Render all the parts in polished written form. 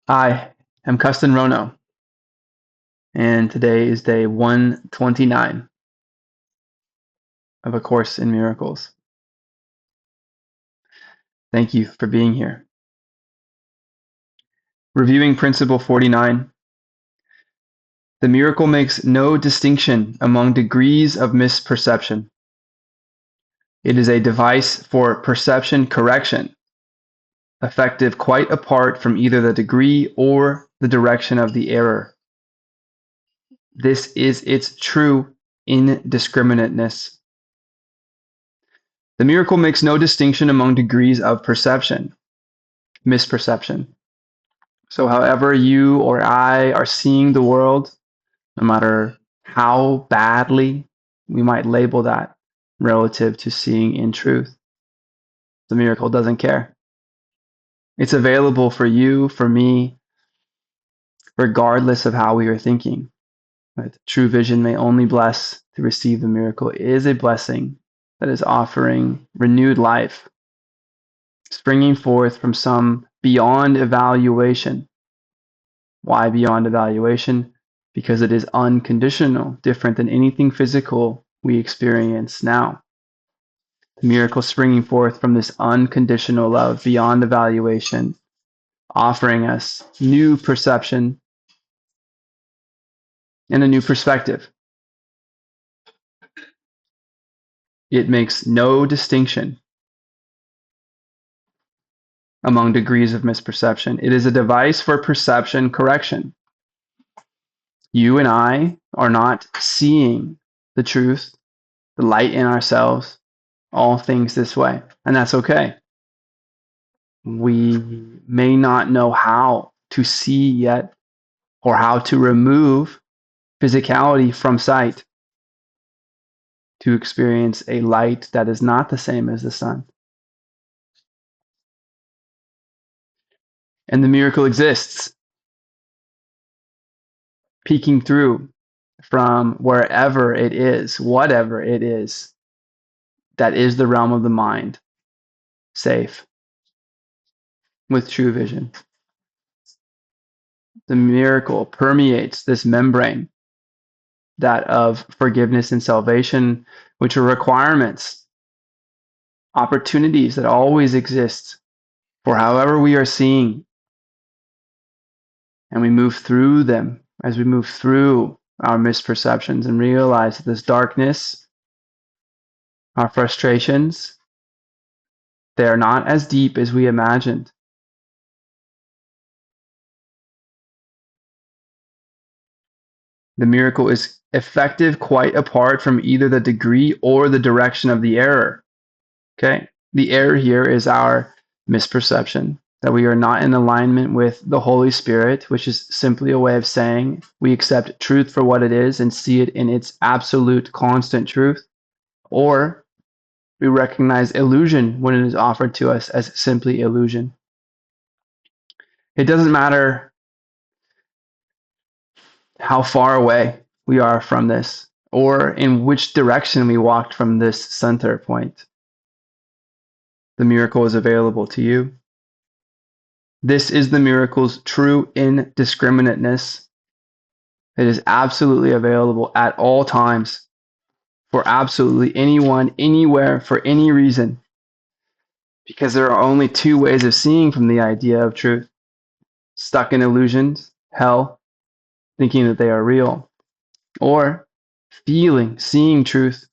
I am Kesten Rono, and today is day 129 of A Course in Miracles. Thank you for being here. Reviewing Principle 49, the miracle makes no distinction among degrees of misperception. It is a device for perception correction, effective quite apart from either the degree or the direction of the error. This is its true indiscriminateness. The miracle makes no distinction among degrees of perception, misperception. So, however you or I are seeing the world, no matter how badly we might label that relative to seeing in truth, the miracle doesn't care. It's available for you, for me, regardless of how we are thinking. Right? True vision may only bless to receive the miracle. It is a blessing that is offering renewed life, springing forth from some beyond evaluation. Why beyond evaluation? Because it is unconditional, different than anything physical we experience now. The miracle springing forth from this unconditional love beyond evaluation, offering us new perception and a new perspective. It makes no distinction among degrees of misperception. It is a device for perception correction. You and I are not seeing the truth, the light in ourselves, all things this way, and that's okay. We may not know how to see yet or how to remove physicality from sight to experience a light that is not the same as the sun. And the miracle exists, peeking through from wherever it is, whatever it is, that is the realm of the mind, safe with true vision. The miracle permeates this membrane, that of forgiveness and salvation, which are requirements, opportunities that always exist for however we are seeing. And we move through them as we move through our misperceptions and realize that this darkness, our frustrations, they are not as deep as we imagined. The miracle is effective quite apart from either the degree or the direction of the error. Okay? The error here is our misperception, that we are not in alignment with the Holy Spirit, which is simply a way of saying we accept truth for what it is and see it in its absolute constant truth, or we recognize illusion when it is offered to us as simply illusion. It doesn't matter how far away we are from this or in which direction we walked from this center point. The miracle is available to you. This is the miracle's true indiscriminateness. It is absolutely available at all times for absolutely anyone, anywhere, for any reason. Because there are only two ways of seeing from the idea of truth: stuck in illusions, hell, thinking that they are real, or feeling, seeing truth,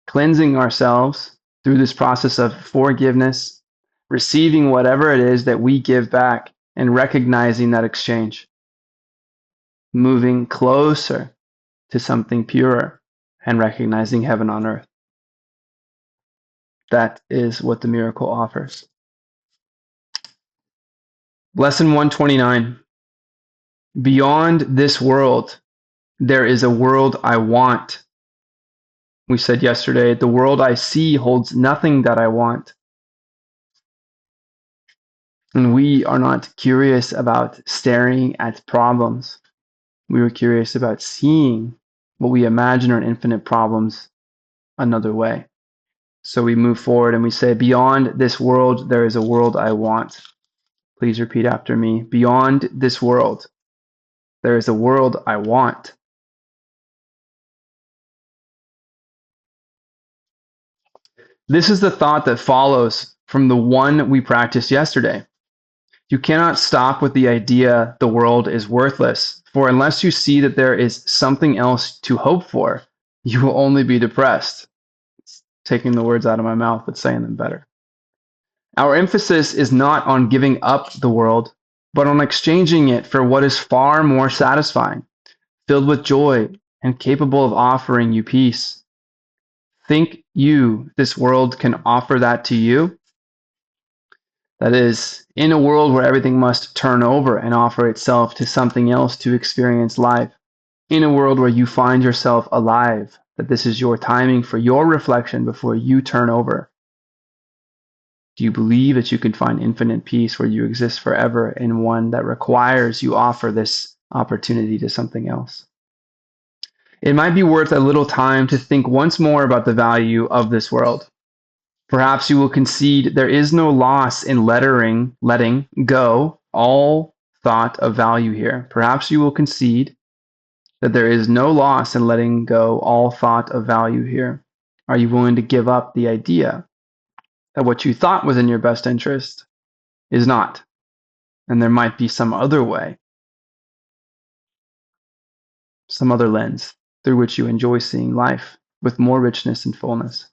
cleansing ourselves through this process of forgiveness, receiving whatever it is that we give back and recognizing that exchange, moving closer to something purer and recognizing heaven on earth. That is what the miracle offers. Lesson 129. Beyond this world, there is a world I want. We said yesterday, the world I see holds nothing that I want. And we are not curious about staring at problems. We are curious about seeing what we imagine are infinite problems another way. So we move forward and we say, beyond this world, there is a world I want. Please repeat after me. Beyond this world, there is a world I want. This is the thought that follows from the one we practiced yesterday. You cannot stop with the idea the world is worthless, for unless you see that there is something else to hope for, you will only be depressed. It's taking the words out of my mouth, but saying them better. Our emphasis is not on giving up the world, but on exchanging it for what is far more satisfying, filled with joy, and capable of offering you peace. Think you this world can offer that to you? That is, in a world where everything must turn over and offer itself to something else to experience life, in a world where you find yourself alive, that this is your timing for your reflection before you turn over. Do you believe that you can find infinite peace where you exist forever in one that requires you offer this opportunity to something else? It might be worth a little time to think once more about the value of this world. Perhaps you will concede there is no loss in letting go all thought of value here. Perhaps you will concede that there is no loss in letting go all thought of value here. Are you willing to give up the idea that what you thought was in your best interest is not, and there might be some other way, some other lens through which you enjoy seeing life with more richness and fullness?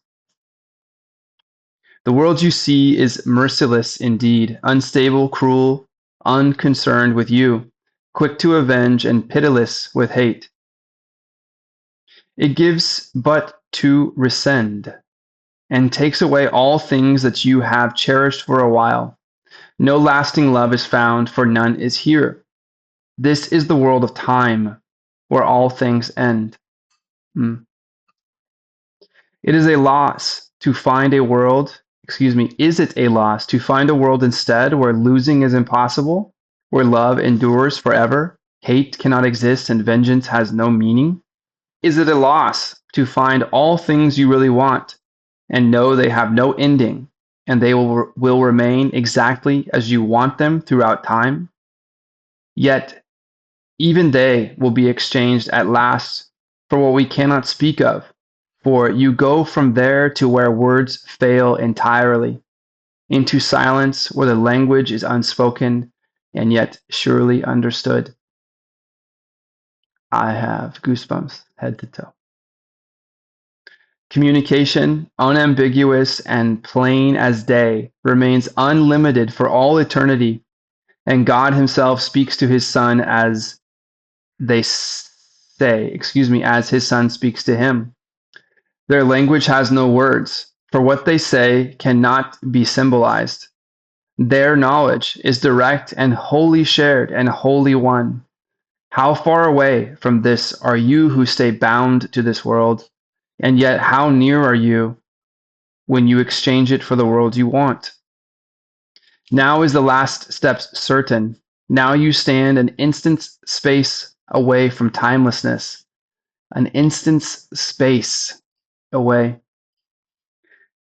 The world you see is merciless indeed, unstable, cruel, unconcerned with you, quick to avenge, and pitiless with hate. It gives but to rescend, and takes away all things that you have cherished for a while. No lasting love is found, for none is here. This is the world of time, where all things end. It is a loss to find a world, is it a loss to find a world instead where losing is impossible, where love endures forever, hate cannot exist, and vengeance has no meaning? Is it a loss to find all things you really want and know they have no ending and they will remain exactly as you want them throughout time? Yet, even they will be exchanged at last for what we cannot speak of, for you go from there to where words fail entirely, into silence where the language is unspoken and yet surely understood. I have goosebumps head to toe. Communication, unambiguous and plain as day, remains unlimited for all eternity, and God Himself speaks to His Son as as His Son speaks to Him. Their language has no words, for what they say cannot be symbolized. Their knowledge is direct and wholly shared and wholly one. How far away from this are you who stay bound to this world, and yet how near are you when you exchange it for the world you want? Now is the last step certain. Now you stand an instant's space away from timelessness, an instant's space away.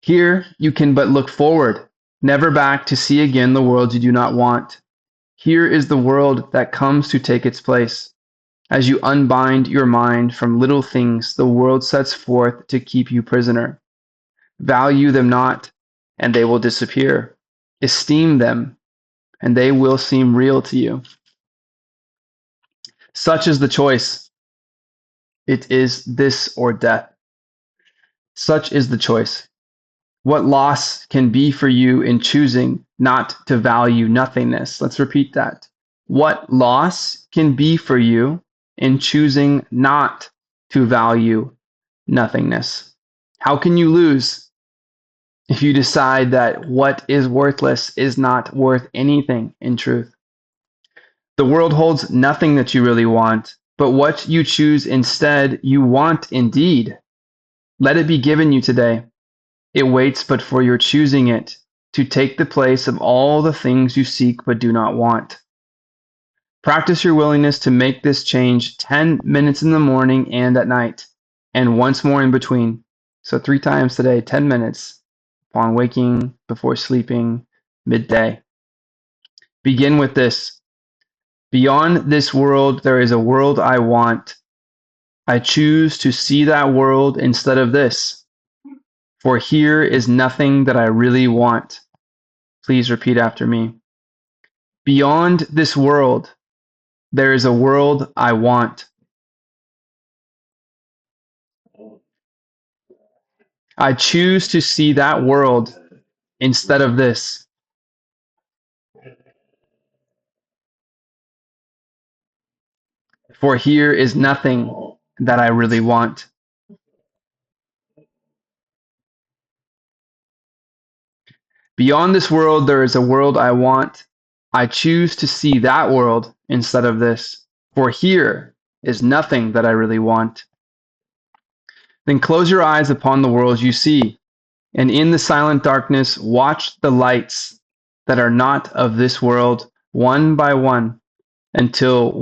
Here you can but look forward, never back to see again the world you do not want. Here is the world that comes to take its place. As you unbind your mind from little things, the world sets forth to keep you prisoner. Value them not, and they will disappear. Esteem them, and they will seem real to you. Such is the choice. It is this or death. Such is the choice. What loss can be for you in choosing not to value nothingness? Let's repeat that. What loss can be for you in choosing not to value nothingness? How can you lose if you decide that what is worthless is not worth anything in truth? The world holds nothing that you really want, but what you choose instead, you want indeed. Let it be given you today. It waits but for your choosing it to take the place of all the things you seek but do not want. Practice your willingness to make this change 10 minutes in the morning and at night, and once more in between. So 3 times today, 10 minutes upon waking, before sleeping, midday. Begin with this. Beyond this world, there is a world I want. I choose to see that world instead of this. For here is nothing that I really want. Please repeat after me. Beyond this world, there is a world I want. I choose to see that world instead of this. For here is nothing that I really want. Beyond this world, there is a world I want. I choose to see that world instead of this. For here is nothing that I really want. Then close your eyes upon the world you see, and in the silent darkness, watch the lights that are not of this world one by one until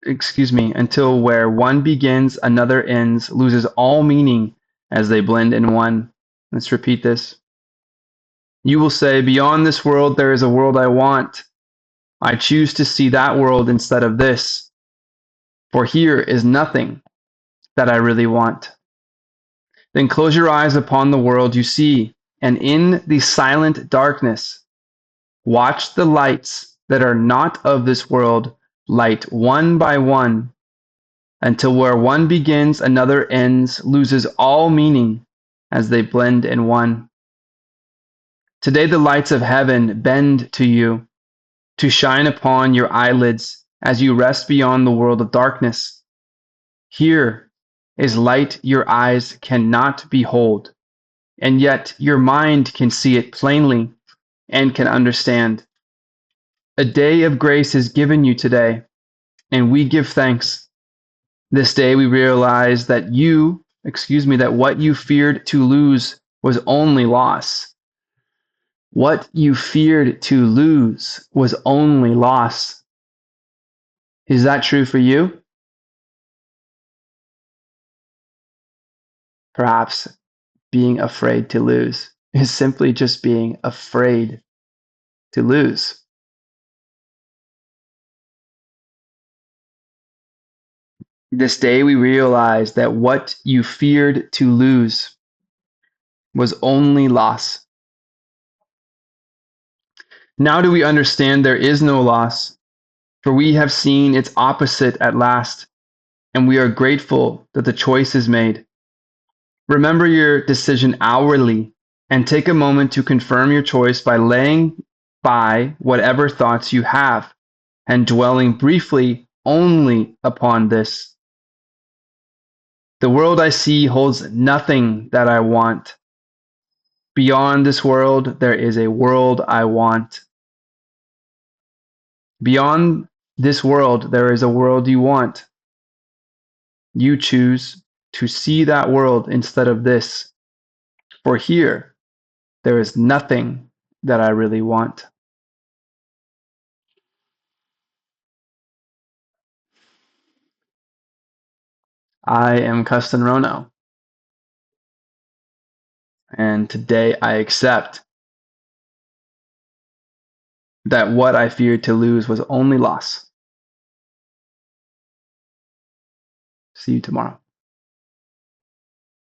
until where one begins, another ends, loses all meaning as they blend in one. Let's repeat this. You will say, beyond this world, there is a world I want. I choose to see that world instead of this. For here is nothing that I really want. Then close your eyes upon the world you see, and in the silent darkness, watch the lights that are not of this world light one by one until where one begins, another ends, loses all meaning as they blend in one. Today the lights of heaven bend to you to shine upon your eyelids as you rest beyond the world of darkness. Here is light your eyes cannot behold, and yet your mind can see it plainly and can understand. A day of grace is given you today, and we give thanks. This day we realize that what you feared to lose was only loss. What you feared to lose was only loss. Is that true for you? Perhaps being afraid to lose is simply just being afraid to lose. This day we realize that what you feared to lose was only loss. Now do we understand there is no loss, for we have seen its opposite at last, and we are grateful that the choice is made. Remember your decision hourly and take a moment to confirm your choice by laying by whatever thoughts you have and dwelling briefly only upon this. The world I see holds nothing that I want. Beyond this world, there is a world I want. Beyond this world, there is a world you want. You choose to see that world instead of this. For here, there is nothing that I really want. I am Kesten Rono, and today I accept that what I feared to lose was only loss. See you tomorrow.